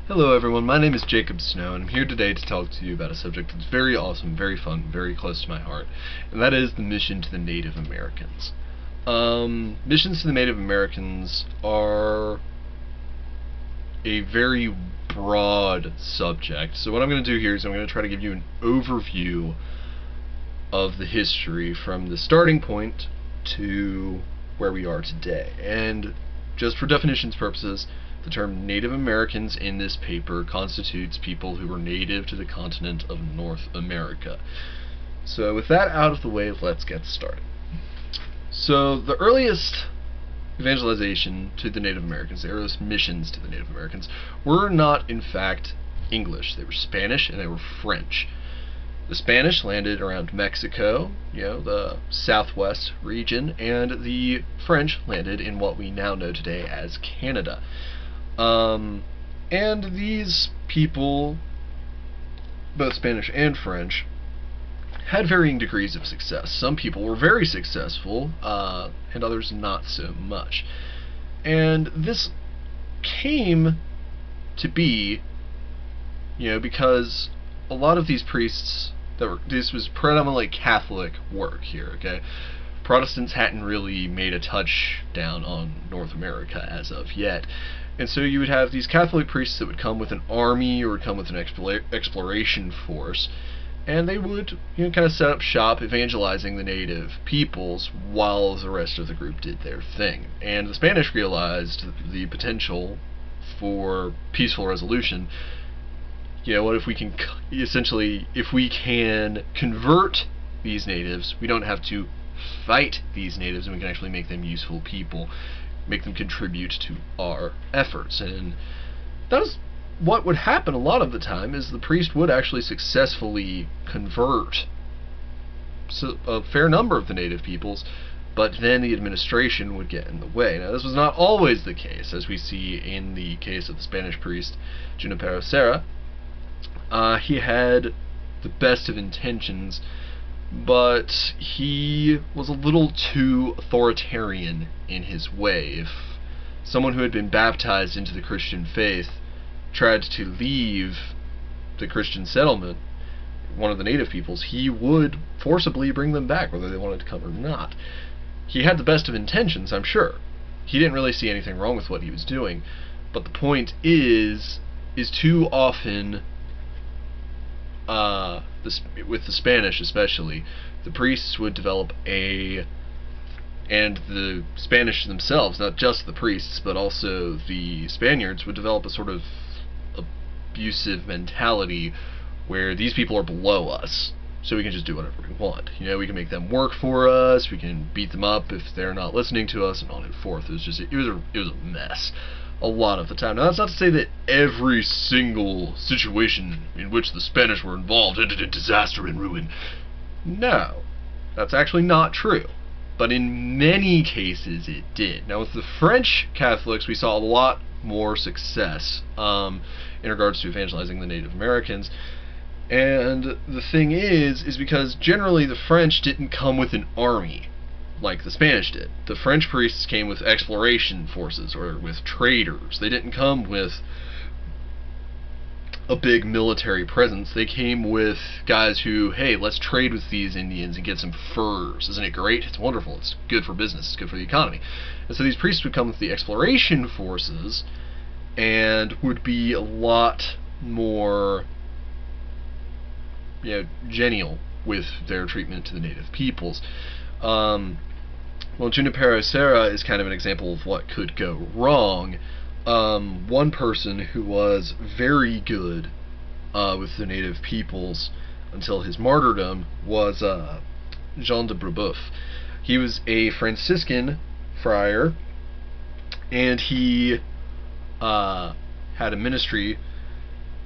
Hello everyone, my name is Jacob Snow, and I'm here today to talk to you about a subject that's very awesome, very fun, very close to my heart, and that is the mission to the Native Americans. Missions to the Native Americans are a very broad subject, so what I'm going to do here is I'm going to try to give you an overview of the history from the starting point to where we are today. And just for definitions purposes, the term Native Americans in this paper constitutes people who were native to the continent of North America. So with that out of the way, let's get started. So the earliest evangelization to the Native Americans, the earliest missions to the Native Americans, were not in fact English. They were Spanish and they were French. The Spanish landed around Mexico, the southwest region, and the French landed in what we now know today as Canada. And these people, both Spanish and French, had varying degrees of success. Some people were very successful, and others not so much. And this came to be, because a lot of these priests this was predominantly Catholic work here, okay? Protestants hadn't really made a touchdown on North America as of yet. And so you would have these Catholic priests that would come with an army or would come with an exploration force, and they would kind of set up shop evangelizing the native peoples while the rest of the group did their thing. And the Spanish realized the potential for peaceful resolution. What if we can, essentially, if we can convert these natives, we don't have to fight these natives, and we can actually make them useful people, make them contribute to our efforts. And that was what would happen a lot of the time, is the priest would actually successfully convert a fair number of the native peoples, but then the administration would get in the way. Now, this was not always the case, as we see in the case of the Spanish priest Junipero Serra. He had the best of intentions, but he was a little too authoritarian in his way. If someone who had been baptized into the Christian faith tried to leave the Christian settlement, one of the native peoples, he would forcibly bring them back, whether they wanted to come or not. He had the best of intentions, I'm sure. He didn't really see anything wrong with what he was doing, but the point is too often, with the Spanish especially, the priests would develop and the Spanish themselves, not just the priests, but also the Spaniards, would develop a sort of abusive mentality where these people are below us, so we can just do whatever we want. We can make them work for us, we can beat them up if they're not listening to us, and on and forth. It was a mess a lot of the time. Now, that's not to say that every single situation in which the Spanish were involved ended in disaster and ruin. No, that's actually not true. But in many cases it did. Now, with the French Catholics, we saw a lot more success in regards to evangelizing the Native Americans. And the thing is because generally the French didn't come with an army like the Spanish did. The French priests came with exploration forces, or with traders. They didn't come with a big military presence. They came with guys who, hey, let's trade with these Indians and get some furs. Isn't it great? It's wonderful. It's good for business. It's good for the economy. And so these priests would come with the exploration forces and would be a lot more genial with their treatment to the native peoples. Well, Junipero Serra is kind of an example of what could go wrong. One person who was very good with the native peoples until his martyrdom was Jean de Brebeuf. He was a Franciscan friar, and he had a ministry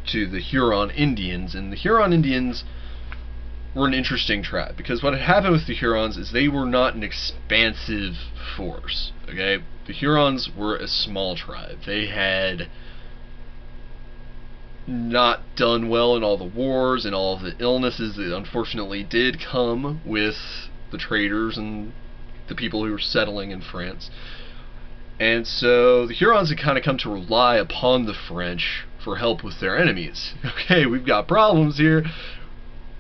to the Huron Indians, and the Huron Indians were an interesting tribe, because what had happened with the Hurons is they were not an expansive force, okay? The Hurons were a small tribe. They had not done well in all the wars and all of the illnesses that unfortunately did come with the traders and the people who were settling in France. And so the Hurons had kind of come to rely upon the French for help with their enemies. Okay, we've got problems here.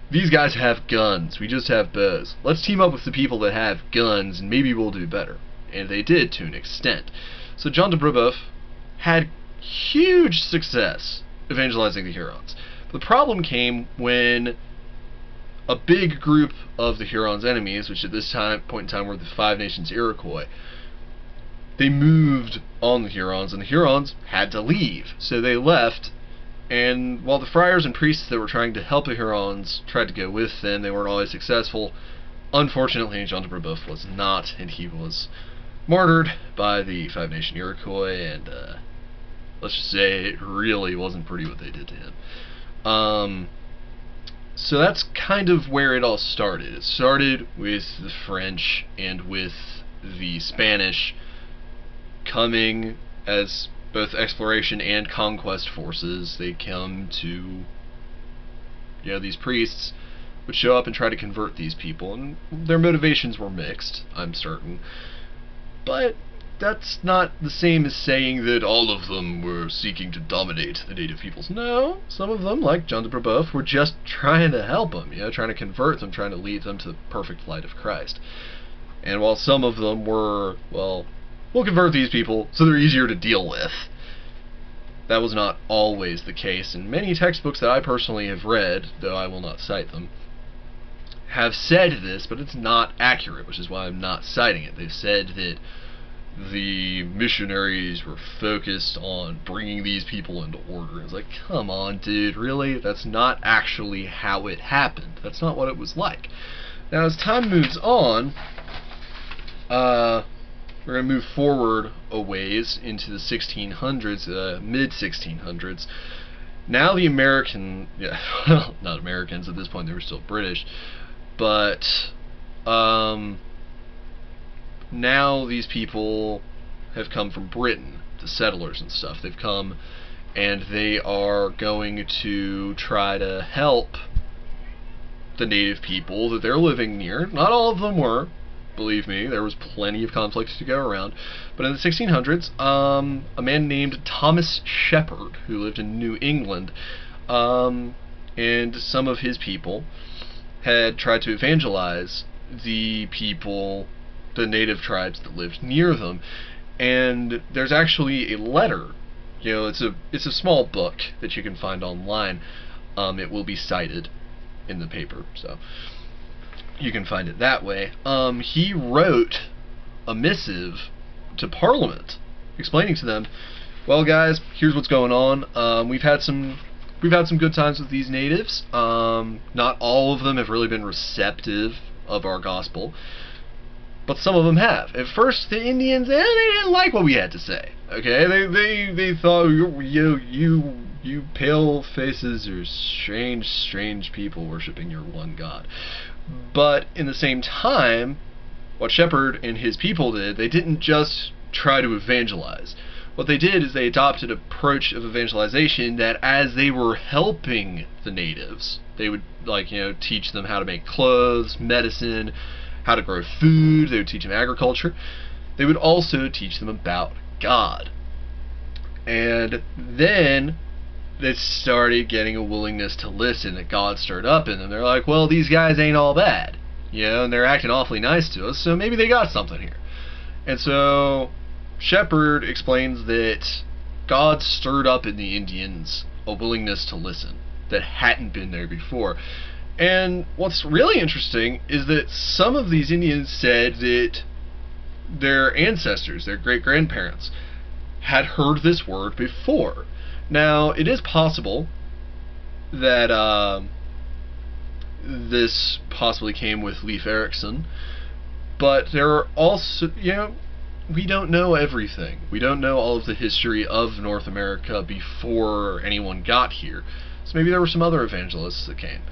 These guys have guns. We just have bows. Let's team up with the people that have guns, and maybe we'll do better. And they did, to an extent. So John de Brebeuf had huge success evangelizing the Hurons. The problem came when a big group of the Hurons' enemies, which at this point in time were the Five Nations Iroquois, they moved on the Hurons, and the Hurons had to leave. So they left, and while the friars and priests that were trying to help the Hurons tried to go with them, they weren't always successful. Unfortunately, Jean de Brebeuf was not, and he was martyred by the Five Nation Iroquois, and let's just say it really wasn't pretty what they did to him. So that's kind of where it all started. It started with the French and with the Spanish coming as both exploration and conquest forces. They come to, these priests would show up and try to convert these people, and their motivations were mixed, I'm certain. But that's not the same as saying that all of them were seeking to dominate the native peoples. No, some of them, like John de Brebeuf, were just trying to help them, trying to convert them, trying to lead them to the perfect light of Christ. And while some of them were, well, we'll convert these people so they're easier to deal with, that was not always the case. And many textbooks that I personally have read, though I will not cite them, have said this, but it's not accurate, which is why I'm not citing it. They've said that the missionaries were focused on bringing these people into order. It's like, come on, dude, really? That's not actually how it happened. That's not what it was like. Now, as time moves on, we're going to move forward a ways into the 1600s, mid-1600s. Now the well, not Americans, at this point they were still British, but now these people have come from Britain, the settlers and stuff. They've come and they are going to try to help the native people that they're living near. Not all of them were, believe me, there was plenty of conflicts to go around. But in the 1600s, a man named Thomas Shepard, who lived in New England, and some of his people had tried to evangelize the people, the native tribes that lived near them. And there's actually a letter, it's a small book that you can find online. It will be cited in the paper, so you can find it that way. He wrote a missive to Parliament explaining to them, well guys, here's what's going on. We've had some good times with these natives. Not all of them have really been receptive of our gospel, but some of them have. At first, the Indians, they didn't like what we had to say. Okay, they thought, you pale faces are strange people worshiping your one God. But in the same time, what Shepard and his people did, they didn't just try to evangelize. What they did is they adopted an approach of evangelization that as they were helping the natives, they would, teach them how to make clothes, medicine, how to grow food. They would teach them agriculture. They would also teach them about God. And then they started getting a willingness to listen, that God stirred up in them. They're like, well, these guys ain't all bad, and they're acting awfully nice to us, so maybe they got something here. And so Shepard explains that God stirred up in the Indians a willingness to listen that hadn't been there before. And what's really interesting is that some of these Indians said that their ancestors, their great-grandparents, had heard this word before. Now, it is possible that this possibly came with Leif Erikson, but there are also, we don't know everything. We don't know all of the history of North America before anyone got here. So maybe there were some other evangelists that came.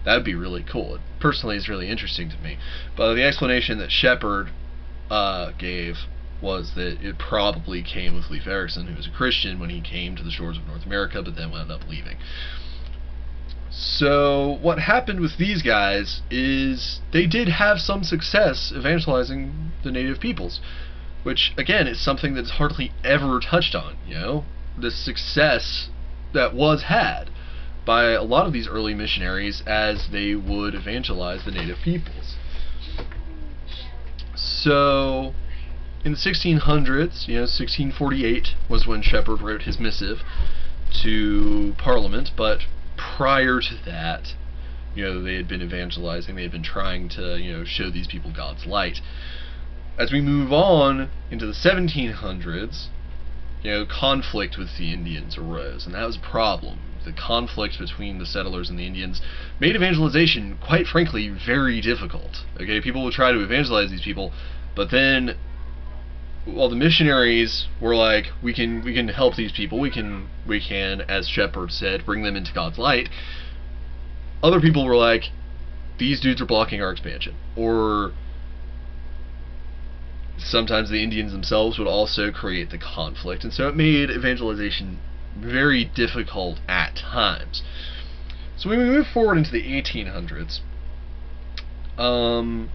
That would be really cool. It personally is really interesting to me. But the explanation that Shepard gave was that it probably came with Leif Erikson, who was a Christian when he came to the shores of North America, but then wound up leaving. So what happened with these guys is they did have some success evangelizing the native peoples, which, again, is something that's hardly ever touched on, The success that was had by a lot of these early missionaries as they would evangelize the native peoples. So, in the 1600s, 1648 was when Shepherd wrote his missive to Parliament, but prior to that, they had been evangelizing, they had been trying to, show these people God's light. As we move on into the 1700s, conflict with the Indians arose, and that was a problem. The conflict between the settlers and the Indians made evangelization, quite frankly, very difficult. Okay, people would try to evangelize these people, but then, while the missionaries were like, we can help these people, we can, as Shepherd said, bring them into God's light, other people were like, these dudes are blocking our expansion. Or sometimes the Indians themselves would also create the conflict, and so it made evangelization very difficult at times. So when we move forward into the 1800s, the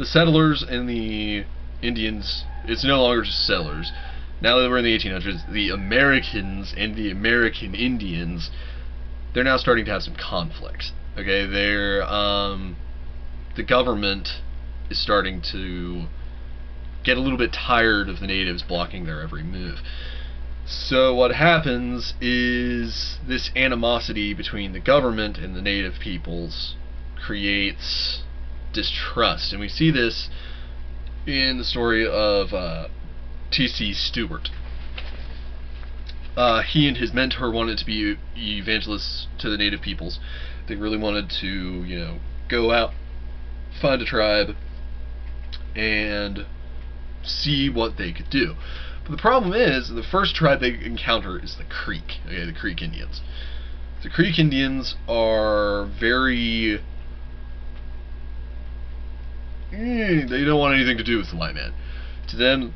settlers and the Indians, it's no longer just settlers. Now that we're in the 1800s, the Americans and the American Indians, they're now starting to have some conflict. Okay, the government is starting to get a little bit tired of the natives blocking their every move. So what happens is this animosity between the government and the native peoples creates distrust, and we see this in the story of T.C. Stewart. He and his mentor wanted to be evangelists to the native peoples. They really wanted to, go out, find a tribe, and see what they could do. But the problem is, the first tribe they encounter is the Creek. Okay, the Creek Indians. The Creek Indians are very... they don't want anything to do with the white man. To them,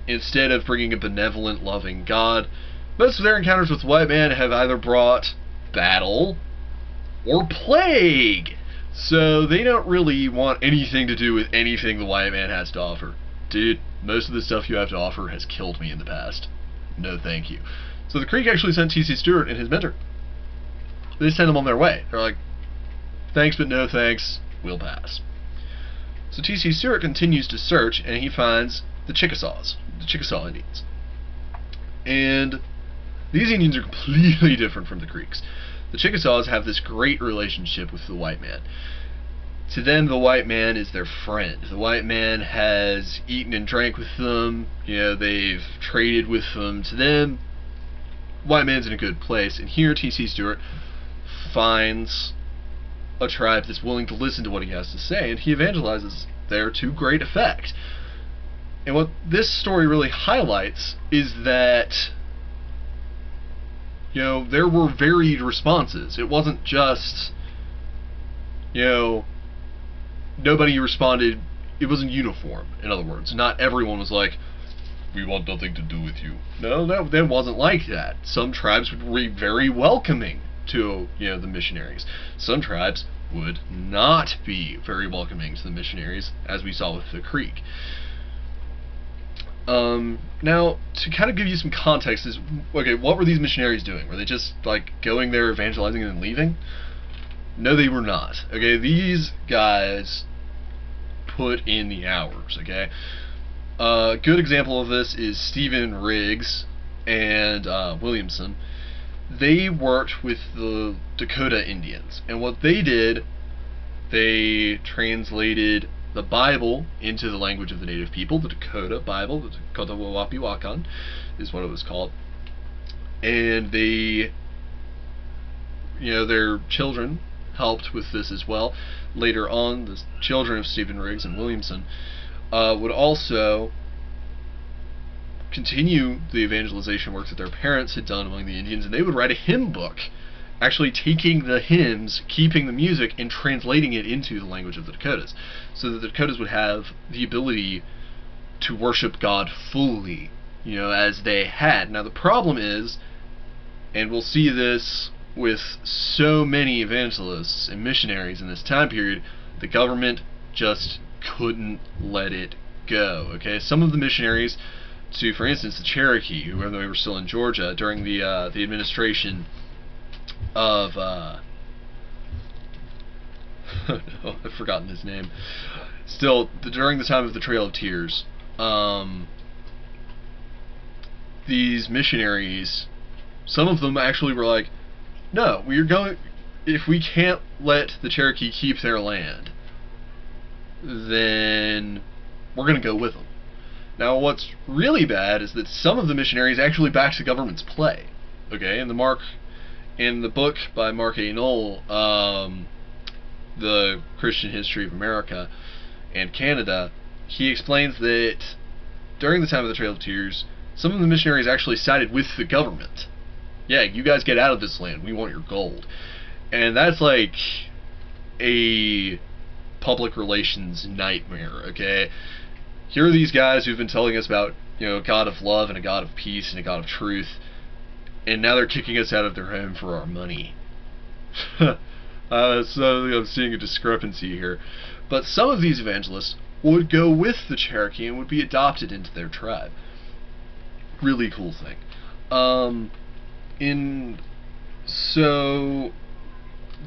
instead of bringing a benevolent, loving God, most of their encounters with the white man have either brought battle or plague. So they don't really want anything to do with anything the white man has to offer. Dude, most of the stuff you have to offer has killed me in the past. No thank you. So the Creek actually sent T.C. Stewart and his mentor. They sent them on their way. They're like, thanks but no thanks, we'll pass. So T.C. Stewart continues to search, and he finds the Chickasaws, the Chickasaw Indians. And these Indians are completely different from the Creeks. The Chickasaws have this great relationship with the white man. To them, the white man is their friend. The white man has eaten and drank with them. They've traded with them. To them, white man's in a good place. And here, T.C. Stewart finds a tribe that's willing to listen to what he has to say, and he evangelizes there to great effect. And what this story really highlights is that, there were varied responses. It wasn't just, nobody responded, it wasn't uniform, in other words. Not everyone was like, we want nothing to do with you. No, that wasn't like that. Some tribes would be very welcoming to, the missionaries. Some tribes would not be very welcoming to the missionaries, as we saw with the Creek. Now, to kind of give you some context, is, okay, what were these missionaries doing? Were they just, going there, evangelizing, and then leaving? No, they were not. Okay, these guys put in the hours, okay? A good example of this is Stephen Riggs and Williamson. They worked with the Dakota Indians, and what they did, they translated the Bible into the language of the native people, the Dakota Bible, the Dakota Wawapiwakan is what it was called, and they, their children helped with this as well. Later on, the children of Stephen Riggs and Williamson would also continue the evangelization work that their parents had done among the Indians, and they would write a hymn book, actually taking the hymns, keeping the music, and translating it into the language of the Dakotas, so that the Dakotas would have the ability to worship God fully, as they had. Now the problem is, and we'll see this with so many evangelists and missionaries in this time period, the government just couldn't let it go. Okay, some of the missionaries to, for instance, the Cherokee, when they were still in Georgia during the administration of oh no, I've forgotten his name. Still, during the time of the Trail of Tears, these missionaries, some of them actually were like, no, if we can't let the Cherokee keep their land, then we're going to go with them. Now, what's really bad is that some of the missionaries actually backed the government's play. Okay, in the book by Mark A. Knoll, The Christian History of America and Canada, he explains that during the time of the Trail of Tears, some of the missionaries actually sided with the government. Yeah, you guys get out of this land, we want your gold. And that's like a public relations nightmare, okay? Here are these guys who've been telling us about, a God of love and a God of peace and a God of truth, and now they're kicking us out of their home for our money. So I'm seeing a discrepancy here. But some of these evangelists would go with the Cherokee and would be adopted into their tribe. Really cool thing. So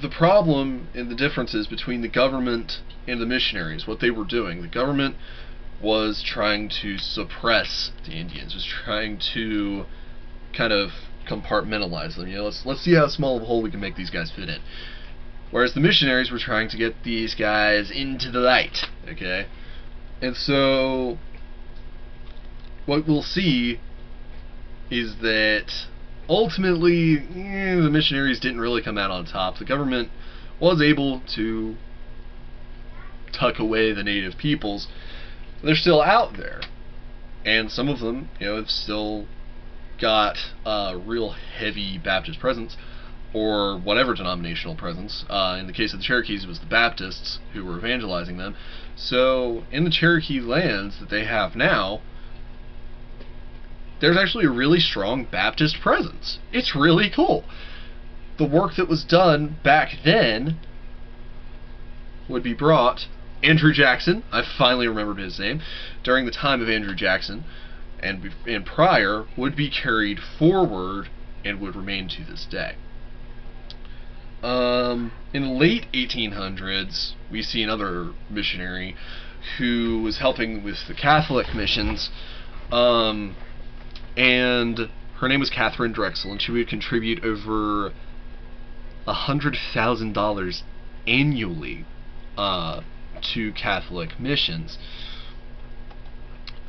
the problem and the differences between the government and the missionaries, what they were doing, the government was trying to suppress the Indians, was trying to kind of compartmentalize them. Let's see how small of a hole we can make these guys fit in. Whereas the missionaries were trying to get these guys into the light, okay? And so what we'll see is that ultimately the missionaries didn't really come out on top. The government was able to tuck away the native peoples. They're still out there, and some of them, have still got a real heavy Baptist presence, or whatever denominational presence. In the case of the Cherokees, it was the Baptists who were evangelizing them. So in the Cherokee lands that they have now, there's actually a really strong Baptist presence. It's really cool. The work that was done back then would be brought. Andrew Jackson, I finally remembered his name, during the time of Andrew Jackson and prior, would be carried forward and would remain to this day. In the late 1800s, we see another missionary who was helping with the Catholic missions, and her name was Catherine Drexel, and she would contribute over $100,000 annually to Catholic missions.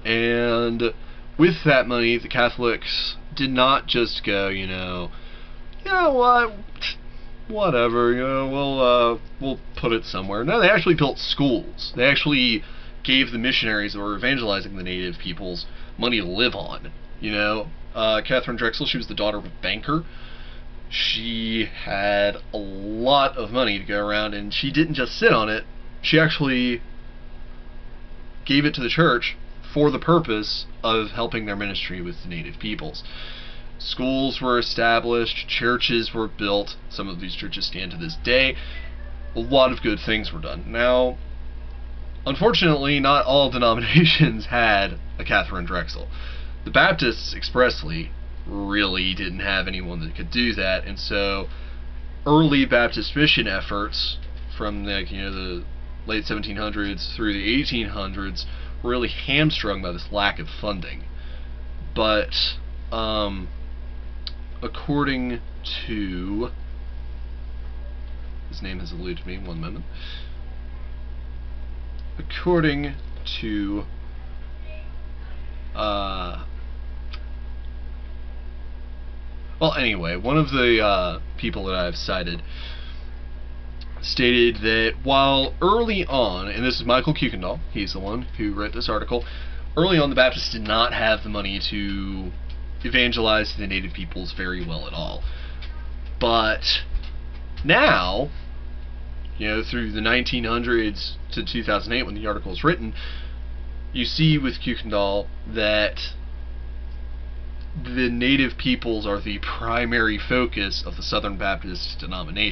And with that money, the Catholics did not just go, whatever, we'll put it somewhere. No, they actually built schools. They actually gave the missionaries that were evangelizing the native peoples money to live on. Catherine Drexel, she was the daughter of a banker. She had a lot of money to go around, and she didn't just sit on it. She actually gave it to the church for the purpose of helping their ministry with the native peoples. Schools were established, churches were built. Some of these churches stand to this day. A lot of good things were done. Now, unfortunately, not all denominations had a Catherine Drexel. The Baptists expressly really didn't have anyone that could do that, and so early Baptist mission efforts from the late 1700s through the 1800s were really hamstrung by this lack of funding. But according to, his name has eluded me, one moment. According to well, anyway, one of the people that I've cited stated that while early on, and this is Michael Kuykendall, he's the one who wrote this article, early on the Baptists did not have the money to evangelize the native peoples very well at all. But now, through the 1900s to 2008 when the article was written, you see with Kuykendall that the native peoples are the primary focus of the Southern Baptist denomination.